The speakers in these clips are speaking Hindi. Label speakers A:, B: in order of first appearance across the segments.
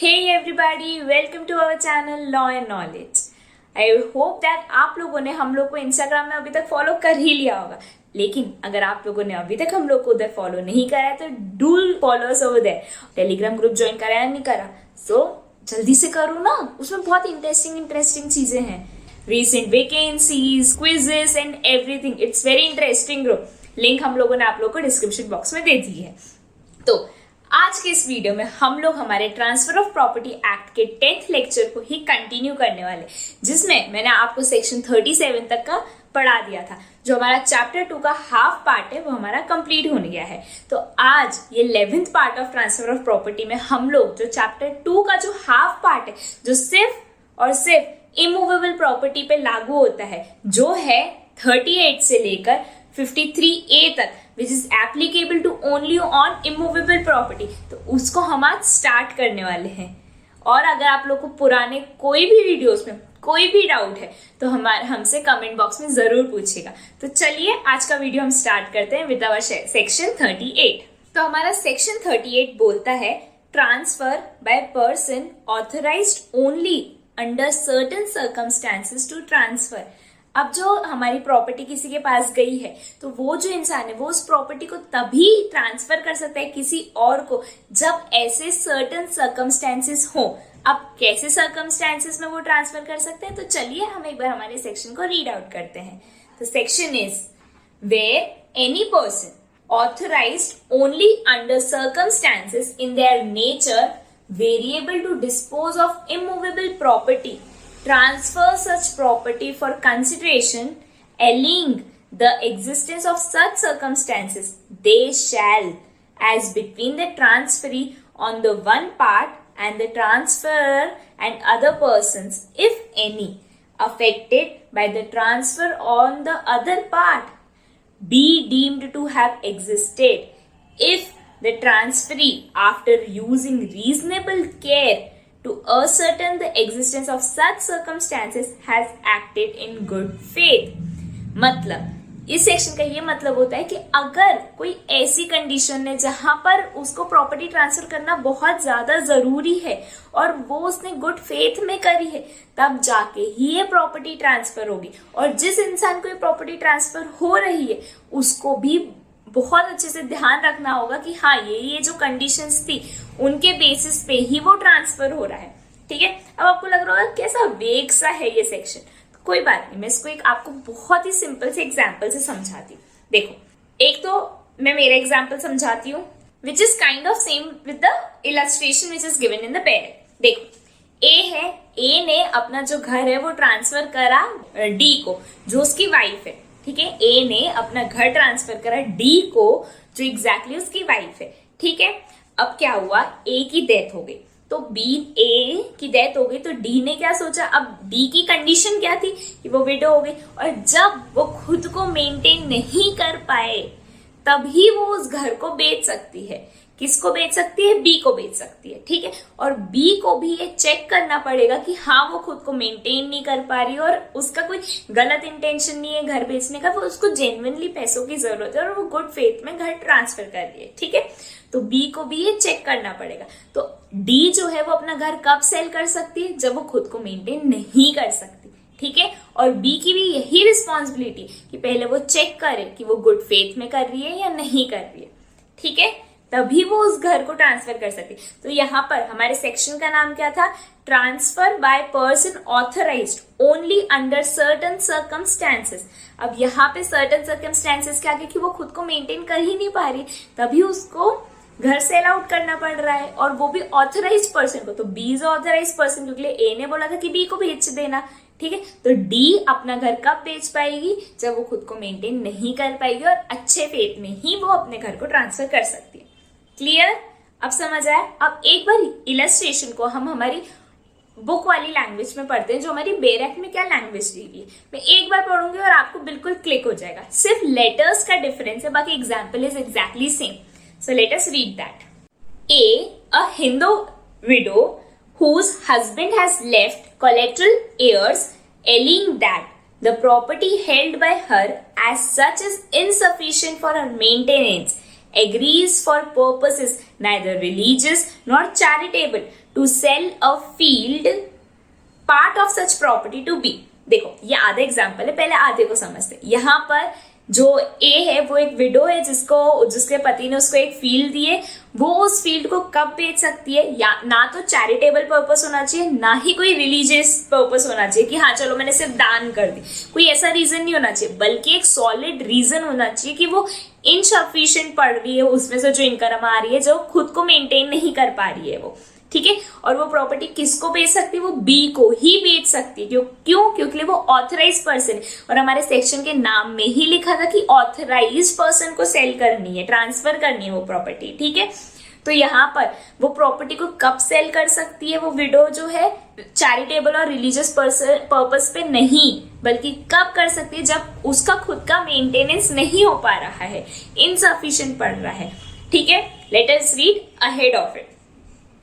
A: Hey everybody, welcome to our channel Law and Knowledge. I hope that आप लोगों ने हम लोग को इंस्टाग्राम में अभी तक फॉलो कर ही लिया होगा, लेकिन अगर आप लोगों ने अभी तक हम लोग को उधर फॉलो नहीं करा है तो do follow us over there. Telegram group join करा या नहीं करा, सो जल्दी से करो ना, उसमें बहुत इंटरेस्टिंग चीजें हैं. Recent vacancies, quizzes and everything. It's very interesting group. Link हम लोगों ने आप लोग को डिस्क्रिप्शन बॉक्स में दे दी है. तो आज के इस वीडियो में हम लोग हमारे ट्रांसफर ऑफ प्रॉपर्टी एक्ट के 10th लेक्चर को ही कंटिन्यू करने वाले, जिसमें मैंने आपको सेक्शन 37 तक का पढ़ा दिया था. जो हमारा चैप्टर 2 का हाफ पार्ट है वो हमारा कंप्लीट होने गया है. तो आज ये 11th part of transfer of property में हम लोग जो चैप्टर 2 का जो हाफ पार्ट है, जो सिर्फ और सिर्फ इमूवेबल प्रॉपर्टी पे लागू होता है, जो है 38 से लेकर 53A तक, which is applicable to only on immovable property, तो उसको हम आज स्टार्ट करने वाले हैं. और अगर आप लोग को पुराने कोई भी वीडियोस में कोई भी डाउट है तो हमसे कमेंट बॉक्स में जरूर पूछेगा. तो चलिए आज का वीडियो हम स्टार्ट करते हैं विद आवर सेक्शन 38. तो हमारा सेक्शन 38 बोलता है transfer by person authorised only under certain circumstances to transfer. अब जो हमारी प्रॉपर्टी किसी के पास गई है तो वो जो इंसान है वो उस प्रॉपर्टी को तभी ट्रांसफर कर सकता है किसी और को जब ऐसे सर्टेन सर्कमस्टेंसेस हो. अब कैसे सर्कमस्टेंसेस में वो ट्रांसफर कर सकते हैं, तो चलिए हम एक बार हमारे सेक्शन को रीड आउट करते हैं. तो section is where any person authorised only under circumstances in their nature variable to dispose of immovable property transfer such property for consideration, allaying the existence of such circumstances, they shall, as between the transferee on the one part and the transferor and other persons, if any, affected by the transfer on the other part, be deemed to have existed, if the transferee, after using reasonable care to ascertain the existence of such circumstances, has acted in good faith. मतलब इस सेक्शन का ये मतलब होता है कि अगर कोई ऐसी कंडीशन है जहां पर उसको प्रॉपर्टी ट्रांसफर करना बहुत ज्यादा जरूरी है और वो उसने गुड फेथ में करी है, तब जाके ही ये प्रॉपर्टी ट्रांसफर होगी. और जिस इंसान को ये प्रॉपर्टी ट्रांसफर हो रही है उसको भी बहुत अच्छे से ध्यान रखना होगा कि हाँ ये जो कंडीशंस थी उनके बेसिस पे ही वो ट्रांसफर हो रहा है. ठीक है. अब आपको लग रहा होगा कैसा वेग सा है ये सेक्शन. तो कोई बात नहीं, मैं इसको एक आपको बहुत ही सिंपल से एग्जांपल से समझाती हूँ. देखो, एक तो मैं मेरा एग्जांपल समझाती हूँ which is kind of same with the illustration which is given in the parent. देखो, ए है, ए ने अपना जो घर है वो ट्रांसफर करा डी को, जो उसकी वाइफ है. ठीक है. ए ने अपना घर ट्रांसफर करा डी को, जो एग्जैक्टली उसकी वाइफ है. ठीक है. अब क्या हुआ, ए की डेथ हो गई, तो बी ए की डेथ हो गई, तो डी ने क्या सोचा, अब डी की कंडीशन क्या थी कि वो विडो हो गई, और जब वो खुद को मेंटेन नहीं कर पाए तभी वो उस घर को बेच सकती है. किसको बेच सकती है? बी को बेच सकती है. ठीक है. और बी को भी ये चेक करना पड़ेगा कि हाँ वो खुद को मेंटेन नहीं कर पा रही और उसका कोई गलत इंटेंशन नहीं है घर बेचने का, वो उसको जेन्युइनली पैसों की जरूरत है और वो गुड फेथ में घर ट्रांसफर कर रही है. ठीक है. तो बी को भी ये चेक करना पड़ेगा. तो डी जो है वो अपना घर कब सेल कर सकती है? जब वो खुद को मेंटेन नहीं कर सकती. ठीक है. और बी की भी यही रिस्पॉन्सिबिलिटी कि पहले वो चेक करे कि वो गुड फेथ में कर रही है या नहीं कर रही है. ठीक है. तभी वो उस घर को ट्रांसफर कर सकती. तो यहाँ पर हमारे सेक्शन का नाम क्या था? Transfer by person authorised only under certain circumstances. अब यहाँ पे सर्टेन सर्कमस्टेंसेस क्या, कि वो खुद को मेंटेन कर ही नहीं पा रही, तभी उसको घर सेल आउट करना पड़ रहा है, और वो भी ऑथराइज्ड पर्सन को. तो बी इज ऑथराइज्ड पर्सन, क्योंकि ए ने बोला था कि बी को बेच देना. ठीक है. तो डी अपना घर कब बेच पाएगी? जब वो खुद को मेंटेन नहीं कर पाएगी और अच्छे फेथ में ही वो अपने घर को ट्रांसफर कर सकती है. क्लियर? अब समझ आया? अब एक बार इलस्ट्रेशन को हम हमारी बुक वाली लैंग्वेज में पढ़ते हैं, जो हमारी बेयर एक्ट में क्या लैंग्वेज दी हुई है. मैं एक बार पढ़ूंगी और आपको बिल्कुल क्लिक हो जाएगा. सिर्फ लेटर्स का डिफरेंस है, बाकी example is exactly same. So let us read that. A, a Hindu window whose husband has left collateral heirs, alleging that the property held by her as such is insufficient for her maintenance, agrees for purposes neither religious nor charitable to sell a field part of such property to be. देखो ये आधा एग्जाम्पल है, पहले आधे को समझते हैं। यहाँ पर जो ए है वो एक विडो है जिसके पति ने उसको एक फील्ड दी है। वो उस फील्ड को कब बेच सकती है? या ना तो चैरिटेबल पर्पस होना चाहिए, ना ही कोई रिलीजियस पर्पस होना चाहिए कि हाँ चलो मैंने सिर्फ दान कर दी, कोई ऐसा रीजन नहीं होना चाहिए, बल्कि एक सॉलिड रीजन होना चाहिए कि वो इनसफिशिएंट पड़ रही है, उसमें से जो इनकम आ रही है जो खुद को मेंटेन नहीं कर पा रही है वो, ठीक है। और वो प्रॉपर्टी किसको बेच सकती है? वो बी को ही बेच सकती है। क्यों? क्योंकि वो ऑथराइज पर्सन है, और हमारे सेक्शन के नाम में ही लिखा था कि ऑथराइज पर्सन को सेल करनी है, ट्रांसफर करनी है वो प्रॉपर्टी, ठीक है। तो यहाँ पर वो प्रॉपर्टी को कब सेल कर सकती है वो विडो जो है? चैरिटेबल और रिलीजियस पर्पस पे नहीं, बल्कि कब कर सकती है? जब उसका खुद का मेंटेनेंस नहीं हो पा रहा है, इनसफिशिएंट पड़ रहा है, ठीक है। Let us read ahead of it.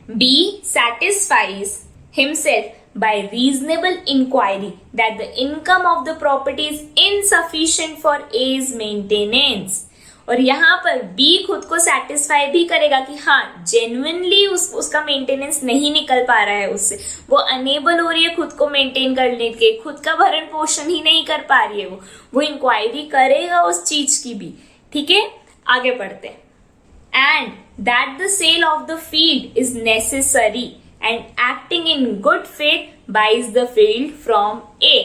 A: B satisfies himself by reasonable inquiry that the income of the property is insufficient for A's maintenance। और यहाँ पर B खुद को सेटिस्फाई भी करेगा कि हाँ जेन्युइनली उसका मेंटेनेंस नहीं निकल पा रहा है उससे, वो अनेबल हो रही है खुद को मेंटेन करने के, खुद का भरण पोषण ही नहीं कर पा रही है वो इंक्वायरी करेगा उस चीज की भी, ठीक है। आगे पढ़ते हैं। And that the sale of the field is necessary and acting in good faith buys the field from A।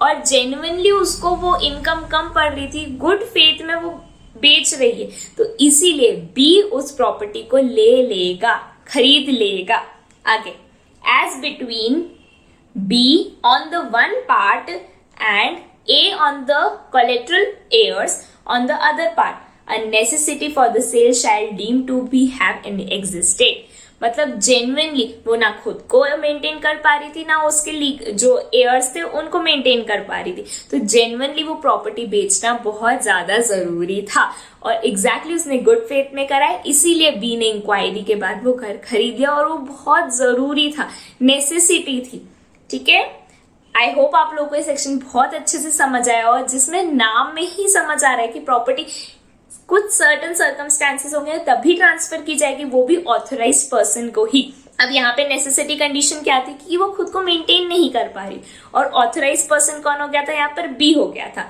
A: और genuinely उसको वो इनकम कम पड़ रही थी, गुड फेथ में वो बेच रही है, तो इसीलिए B उस प्रॉपर्टी को ले लेगा, खरीद लेगा। आगे, as between B on the one part and A on the collateral heirs on the other part, a necessity for the sale shall deem to be have existed। मतलब जेन्युइनली वो ना खुद को मेंटेन कर पा रही थी, ना उसके जो एयर्स थे उनको मेंटेन कर पा रही थी, तो जेन्युइनली वो प्रॉपर्टी बेचना बहुत ज्यादा जरूरी था। और एग्जैक्टली उसने गुड फेथ में करा है, इसीलिए बी ने इंक्वायरी के बाद वो घर खरीद लिया, और वो बहुत जरूरी था, नेसेसिटी थी, ठीक है। आई होप आप लोगों को ये सेक्शन बहुत अच्छे से समझ आया, और जिसमें नाम में ही समझ आ रहा है कि प्रॉपर्टी कुछ सर्टन सर्कमस्टेंसेस होंगे तभी ट्रांसफर की जाएगी, वो भी ऑथराइज पर्सन को ही। अब यहाँ पे नेसेसिटी कंडीशन क्या थी कि वो खुद को मेंटेन नहीं कर पा रही, और ऑथराइज पर्सन कौन हो गया था? यहाँ पर बी हो गया था,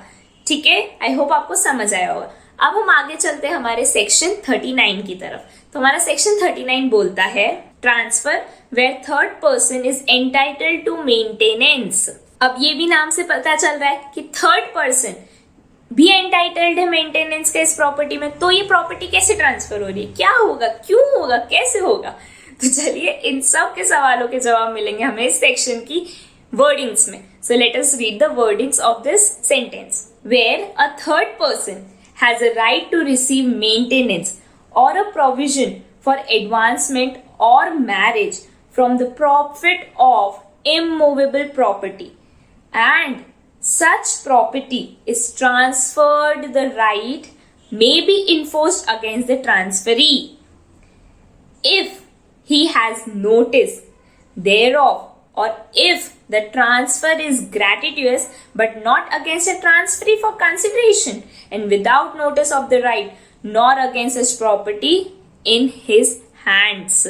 A: ठीक है। आई होप आपको समझ आया होगा। अब हम आगे चलते हैं हमारे सेक्शन 39 की तरफ। तो हमारा सेक्शन 39 बोलता है transfer where third person is entitled to maintenance. अब ये भी नाम से पता चल रहा है कि थर्ड पर्सन भी एंटाइटल्ड है मेंटेनेंस का इस प्रॉपर्टी में, तो ये प्रॉपर्टी कैसे ट्रांसफर हो रही है, क्या होगा, क्यों होगा, कैसे होगा? तो चलिए इन सब के सवालों के जवाब मिलेंगे हमें इस सेक्शन की वर्डिंग्स में। So let us read the wordings of this sentence. Where a third person has a right to receive maintenance और अ प्रोविजन फॉर एडवांसमेंट और marriage from the profit of immovable property and such property is transferred, the right may be enforced against the transferee if he has notice thereof, or if the transfer is gratuitous but not against a transferee for consideration and without notice of the right nor against such property in his hands।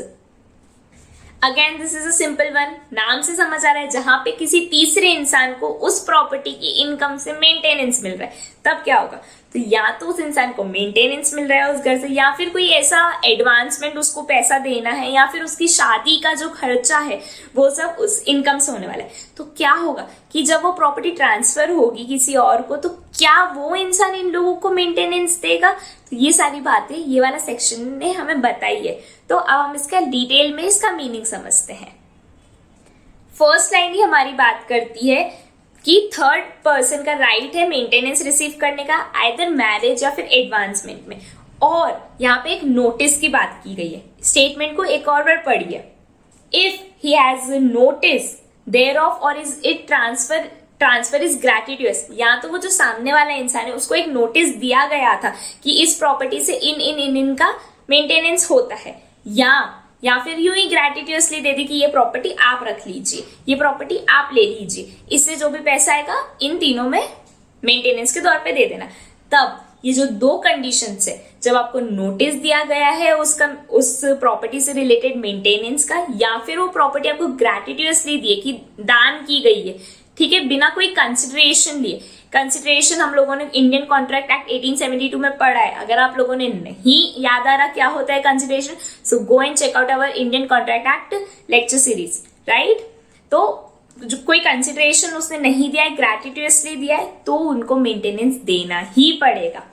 A: Again this is a simple one, नाम से समझ आ रहा है जहां पे किसी तीसरे इंसान को उस प्रॉपर्टी की इनकम से मेंटेनेंस मिल रहा है, तब क्या होगा? तो या तो उस इंसान को मेंटेनेंस मिल रहा है उस घर से, या फिर कोई ऐसा एडवांसमेंट उसको पैसा देना है, या फिर उसकी शादी का जो खर्चा है वो सब उस इनकम से होने वाला है। तो क्या होगा कि जब वो प्रॉपर्टी ट्रांसफर होगी किसी और को, तो क्या वो इंसान इन लोगों को मेंटेनेंस देगा? तो ये सारी बातें ये वाला सेक्शन ने हमें बताई है। तो अब हम इसका डिटेल में इसका मीनिंग समझते हैं। फर्स्ट लाइन ही हमारी बात करती है कि थर्ड पर्सन का राइट है मेंटेनेंस रिसीव करने का, आइदर मैरिज या फिर एडवांसमेंट में। और यहाँ पे एक नोटिस की बात की गई है, स्टेटमेंट को एक और बार पढ़िए। If he has notice thereof और is it transfer is gratuitous, या तो वो जो सामने वाला इंसान है उसको एक नोटिस दिया गया था कि इस प्रॉपर्टी से इन का मेंटेनेंस होता है, या फिर यूं ही ग्रेटिट्यूअसली दे दी कि ये प्रॉपर्टी आप रख लीजिए, ये प्रॉपर्टी आप ले लीजिए, इससे जो भी पैसा आएगा इन तीनों में मेंटेनेंस के तौर पे दे देना। तब ये जो दो कंडीशंस है, जब आपको नोटिस दिया गया है उस प्रॉपर्टी से रिलेटेड मेंटेनेंस का, या फिर वो प्रॉपर्टी आपको ग्रेटिट्यूअसली दी है कि दान की गई है, ठीक है, बिना कोई कंसिडरेशन लिए। कंसिडरेशन हम लोगों ने इंडियन कॉन्ट्रैक्ट एक्ट 1872 में पढ़ा है। अगर आप लोगों ने नहीं याद आ रहा क्या होता है consideration, so go and check out our Indian Contract Act lecture series, right. तो जो कोई कंसिडरेशन उसने नहीं दिया है, ग्रेटिट्यूअसली दिया है, तो उनको मेंटेनेंस देना ही पड़ेगा,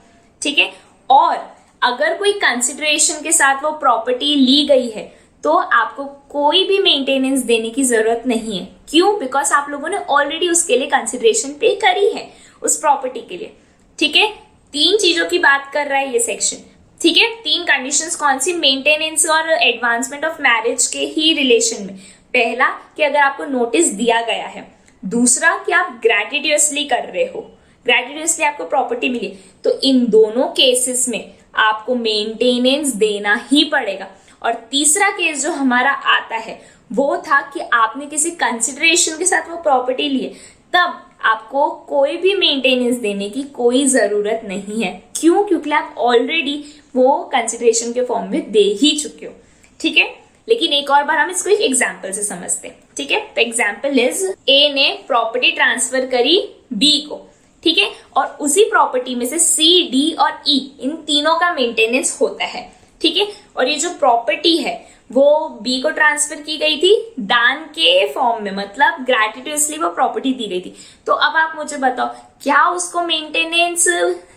A: ठीक है। और अगर कोई कंसिडरेशन के साथ वो प्रॉपर्टी ली गई है तो आपको कोई भी मेंटेनेंस देने की जरूरत नहीं है। क्यों? बिकॉज आप लोगों ने ऑलरेडी उसके लिए कंसिडरेशन पे करी है उस प्रॉपर्टी के लिए, ठीक है। 3 चीजों की बात कर रहा है ये सेक्शन, ठीक है। 3 कंडीशंस कौन सी? मेंटेनेंस और एडवांसमेंट ऑफ मैरिज के ही रिलेशन में। पहला कि अगर आपको नोटिस दिया गया है, दूसरा कि आप ग्रेटिट्यूअसली कर रहे हो, ग्रेटिट्यूअसली आपको प्रॉपर्टी मिली, तो इन दोनों केसेस में आपको मेंटेनेंस देना ही पड़ेगा। और तीसरा केस जो हमारा आता है वो था कि आपने किसी कंसिडरेशन के साथ वो प्रॉपर्टी ली है, तब आपको कोई भी मेंटेनेंस देने की कोई जरूरत नहीं है। क्यों? क्योंकि आप ऑलरेडी वो कंसिडरेशन के फॉर्म में दे ही चुके हो, ठीक है। लेकिन एक और बार हम इसको एक एग्जाम्पल से समझते हैं, ठीक है। तो एग्जाम्पल इज, ए ने प्रॉपर्टी ट्रांसफर करी बी को, ठीक है, और उसी प्रॉपर्टी में से सी, डी और ई इन तीनों का मेंटेनेंस होता है, ठीक है। और ये जो प्रॉपर्टी है वो बी को ट्रांसफर की गई थी दान के फॉर्म में, मतलब ग्रेटिट्यूअसली वो प्रॉपर्टी दी गई थी। तो अब आप मुझे बताओ, क्या उसको मेंटेनेंस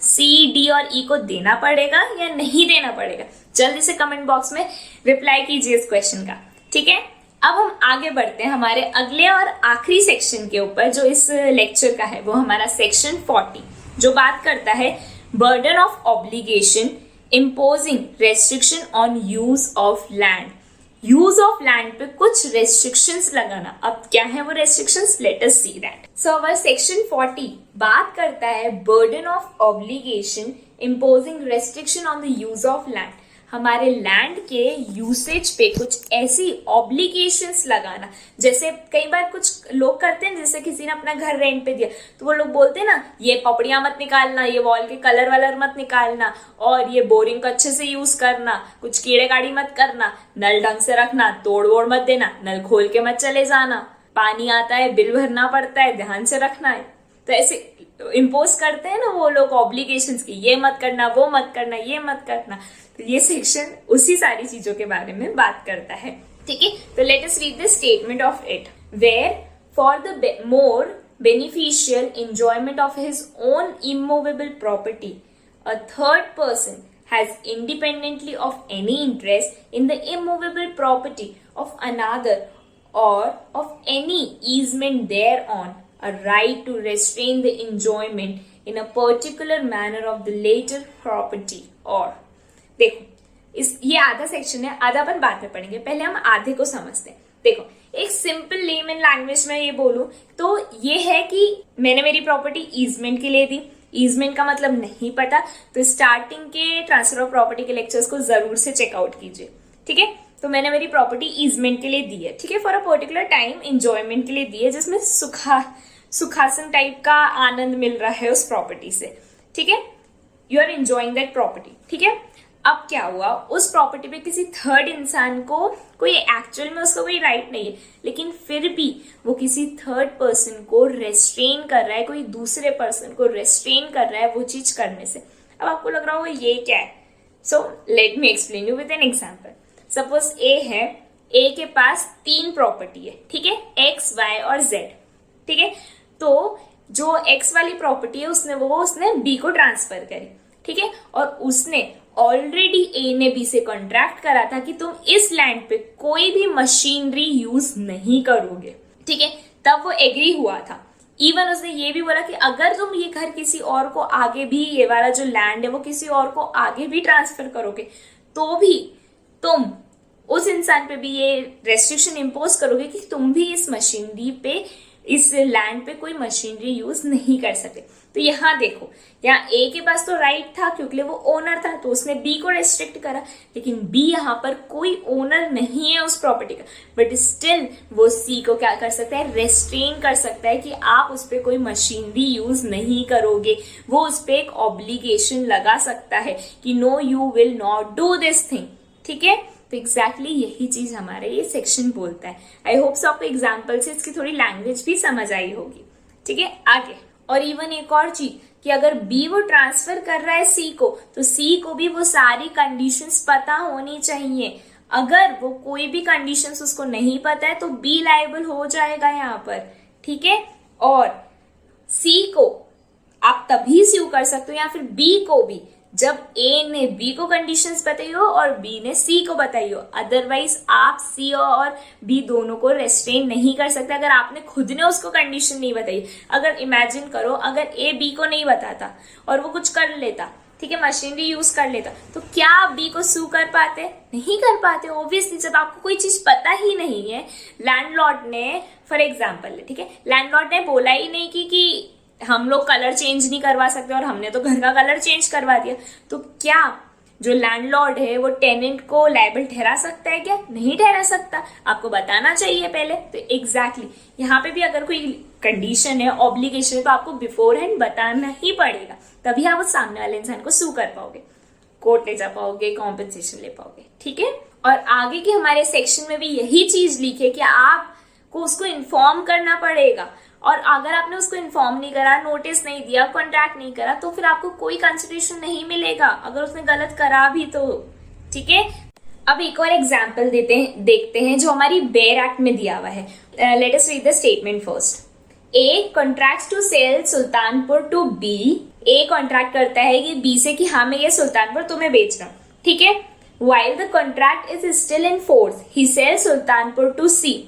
A: सी, डी और ई को देना पड़ेगा या नहीं देना पड़ेगा? जल्दी से कमेंट बॉक्स में रिप्लाई कीजिए इस क्वेश्चन का, ठीक है। अब हम आगे बढ़ते हैं हमारे अगले और आखिरी सेक्शन के ऊपर जो इस लेक्चर का है, वो हमारा सेक्शन 40, जो बात करता है burden of obligation imposing restriction on use of land. Use of land पे कुछ रेस्ट्रिक्शंस लगाना। अब क्या है वो restrictions? Let us see that. So our section 40 बात करता है burden of obligation imposing restriction on the use of land. हमारे लैंड के यूसेज पे कुछ ऐसी ऑब्लिगेशंस लगाना, जैसे कई बार कुछ लोग करते हैं, जैसे किसी ने अपना घर रेंट पे दिया तो वो लोग बोलते हैं ना, ये पपड़ियां मत निकालना, ये वॉल के कलर वलर मत निकालना, और ये बोरिंग को अच्छे से यूज करना, कुछ कीड़े काड़ी मत करना, नल ढंग से रखना, तोड़ वोड़ मत देना, नल खोल के मत चले जाना, पानी आता है बिल भरना पड़ता है, ध्यान से रखना है। तो ऐसे इम्पोज करते हैं ना वो लोग ऑब्लिगेशंस की, ये मत करना, वो मत करना, ये मत करना। तो ये सेक्शन उसी सारी चीजों के बारे में बात करता है, ठीक है। तो let us read the statement of it. Where for the more beneficial enjoyment of his own immovable property a third person has independently of any interest in the immovable property of another or of any easement thereon a right to restrain the enjoyment in a particular manner of the later property or। देखो ये आधा सेक्शन है, आधा अपन बाद में पढ़ेंगे, पहले हम आधे को समझते हैं। देखो एक सिंपल लेमन लैंग्वेज में ये बोलूं तो ये है कि मैंने मेरी प्रॉपर्टी ईजमेंट के लिए दी। ईजमेंट का मतलब नहीं पता तो स्टार्टिंग के ट्रांसफर ऑफ प्रॉपर्टी के लेक्चर्स को जरूर से चेकआउट कीजिए, ठीक है। तो मैंने मेरी प्रॉपर्टी ईजमेंट के लिए दी है, ठीक है, for a particular time enjoyment के लिए दी है, जिसमें सुखासन टाइप का आनंद मिल रहा है उस प्रॉपर्टी से, ठीक है। You are enjoying that property, ठीक है। अब क्या हुआ, उस प्रॉपर्टी पे किसी थर्ड इंसान को कोई एक्चुअल में उसका कोई राइट नहीं है, लेकिन फिर भी वो किसी थर्ड पर्सन को रेस्ट्रेन कर रहा है, कोई दूसरे पर्सन को रेस्ट्रेन कर रहा है वो चीज करने से। अब आपको लग रहा होगा ये क्या है, so let me explain you with an example. Suppose A है, ए के पास 3 प्रॉपर्टी है, ठीक है, एक्स, वाई और जेड, ठीक है। तो जो एक्स वाली प्रॉपर्टी है उसने बी को ट्रांसफर करी, ठीक है, और उसने ऑलरेडी ए ने बी से कॉन्ट्रैक्ट करा था कि तुम इस लैंड पे कोई भी मशीनरी यूज नहीं करोगे, ठीक है। तब वो एग्री हुआ था। इवन उसने ये भी बोला कि अगर तुम ये घर किसी और को आगे भी, ये वाला जो लैंड है वो किसी और को आगे भी ट्रांसफर करोगे तो भी तुम उस इंसान पे भी ये रेस्ट्रिक्शन इम्पोज करोगे कि तुम भी इस मशीनरी पे, इस लैंड पे कोई मशीनरी यूज नहीं कर सकते। तो यहाँ देखो, यहाँ ए के पास तो राइट था क्योंकि वो ओनर था, तो उसने बी को रेस्ट्रिक्ट करा, लेकिन बी यहाँ पर कोई ओनर नहीं है उस प्रॉपर्टी का, बट स्टिल वो सी को क्या कर सकता है, रेस्ट्रेन कर सकता है कि आप उस पर कोई मशीनरी यूज नहीं करोगे। वो उस पर एक ऑब्लिगेशन लगा सकता है कि no you will not do this thing. ठीक है, तो एग्जैक्टली यही चीज हमारा ये सेक्शन बोलता है। आई होप सो आपको एग्जाम्पल से इसकी थोड़ी लैंग्वेज भी समझ आई होगी। ठीक है, आगे और इवन एक और चीज कि अगर बी वो ट्रांसफर कर रहा है सी को, तो सी को भी वो सारी कंडीशंस पता होनी चाहिए। अगर वो कोई भी कंडीशंस उसको नहीं पता है तो बी लायबल हो जाएगा यहाँ पर। ठीक है, और सी को आप तभी स्यू कर सकते हो या फिर बी को भी जब ए ने बी को कंडीशंस बताई हो और बी ने सी को बताई हो। अदरवाइज आप सी और बी दोनों को रेस्ट्रेन नहीं कर सकते अगर आपने खुद ने उसको कंडीशन नहीं बताई। अगर इमेजिन करो, अगर ए बी को नहीं बताता और वो कुछ कर लेता, ठीक है, मशीनरी यूज कर लेता, तो क्या आप बी को सू कर पाते? नहीं कर पाते ऑब्वियसली। जब आपको कोई चीज पता ही नहीं है, लैंडलॉर्ड ने फॉर एग्जाम्पल, ठीक है, लैंडलॉर्ड ने बोला ही नहीं कि हम लोग कलर चेंज नहीं करवा सकते और हमने तो घर का कलर चेंज करवा दिया, तो क्या जो लैंडलॉर्ड है वो टेनेंट को लायबल ठहरा सकता है? क्या नहीं ठहरा सकता, आपको बताना चाहिए पहले। तो एग्जैक्टली यहाँ पे भी अगर कोई कंडीशन है, ऑब्लिगेशन है, तो आपको बिफोर हैंड बताना ही पड़ेगा, तभी आप उस सामने वाले इंसान को सू कर पाओगे, कोर्ट ले जा पाओगे, कॉम्पेंसेशन ले पाओगे। ठीक है, और आगे के हमारे सेक्शन में भी यही चीज लिखी है कि आपको उसको इन्फॉर्म करना पड़ेगा, और अगर आपने उसको इन्फॉर्म नहीं करा, नोटिस नहीं दिया, कॉन्ट्रैक्ट नहीं करा, तो फिर आपको कोई कंसिडरेशन नहीं मिलेगा अगर उसने गलत करा भी तो। ठीक है, अब एक और एग्जांपल देखते हैं जो हमारी बेयर एक्ट में दिया हुआ है। Let us read the statement first. A contracts to sell Sultanpur to be. A contract करता है कि बी से कि हाँ मैं ये सुल्तानपुर तुम्हें बेच रहा हूँ। ठीक है, while the contract is still in force, he sells Sultanpur to C.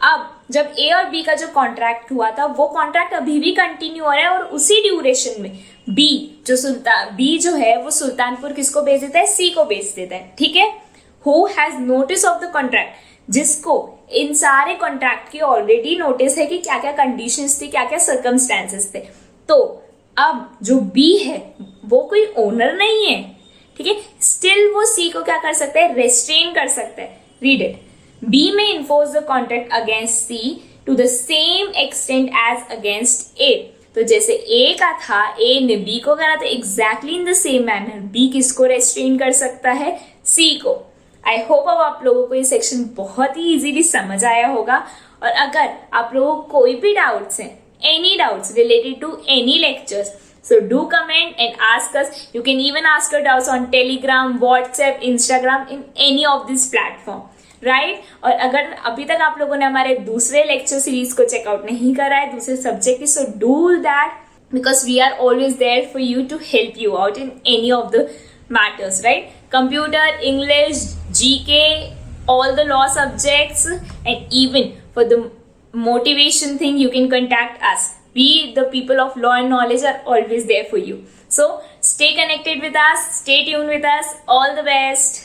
A: अब जब ए और बी का जो कॉन्ट्रैक्ट हुआ था वो कॉन्ट्रैक्ट अभी भी कंटिन्यू हो रहा है, और उसी ड्यूरेशन में बी जो है वो सुल्तानपुर किसको बेच देता है? सी को बेच देता है। ठीक है, who has notice of the contract, जिसको इन सारे कॉन्ट्रैक्ट की ऑलरेडी नोटिस है कि क्या क्या कंडीशंस थी, क्या क्या सर्कमस्टेंसेस थे। तो अब जो बी है वो कोई ओनर नहीं है, ठीक है, स्टिल वो सी को क्या कर सकता है? रेस्ट्रेन कर सकता है। Read it. B may enforce the contract against C to the same extent as against A। तो जैसे A का था, A ने B को करा, तो exactly in the same manner B किसको रेस्ट्रेन कर सकता है? C को। आई होप अब आप लोगों को ये सेक्शन बहुत ही इजीली समझ आया होगा। और अगर आप लोगों को कोई भी डाउट्स हैं, any doubts related to any lectures, so do comment and ask us. You can even ask your doubts on Telegram, WhatsApp, Instagram, in any of this platform. Right और अगर अभी तक आप लोगों ने हमारे दूसरे लेक्चर सीरीज को चेकआउट नहीं करा है, दूसरे सब्जेक्ट की, so do that because we are always there for you to help you out in any of the matters, right? Computer, English, GK, all the law subjects, and even for the motivation thing you can contact us. We, the people of law and knowledge, are always there for you. So stay connected with us, stay tuned with us. All the best.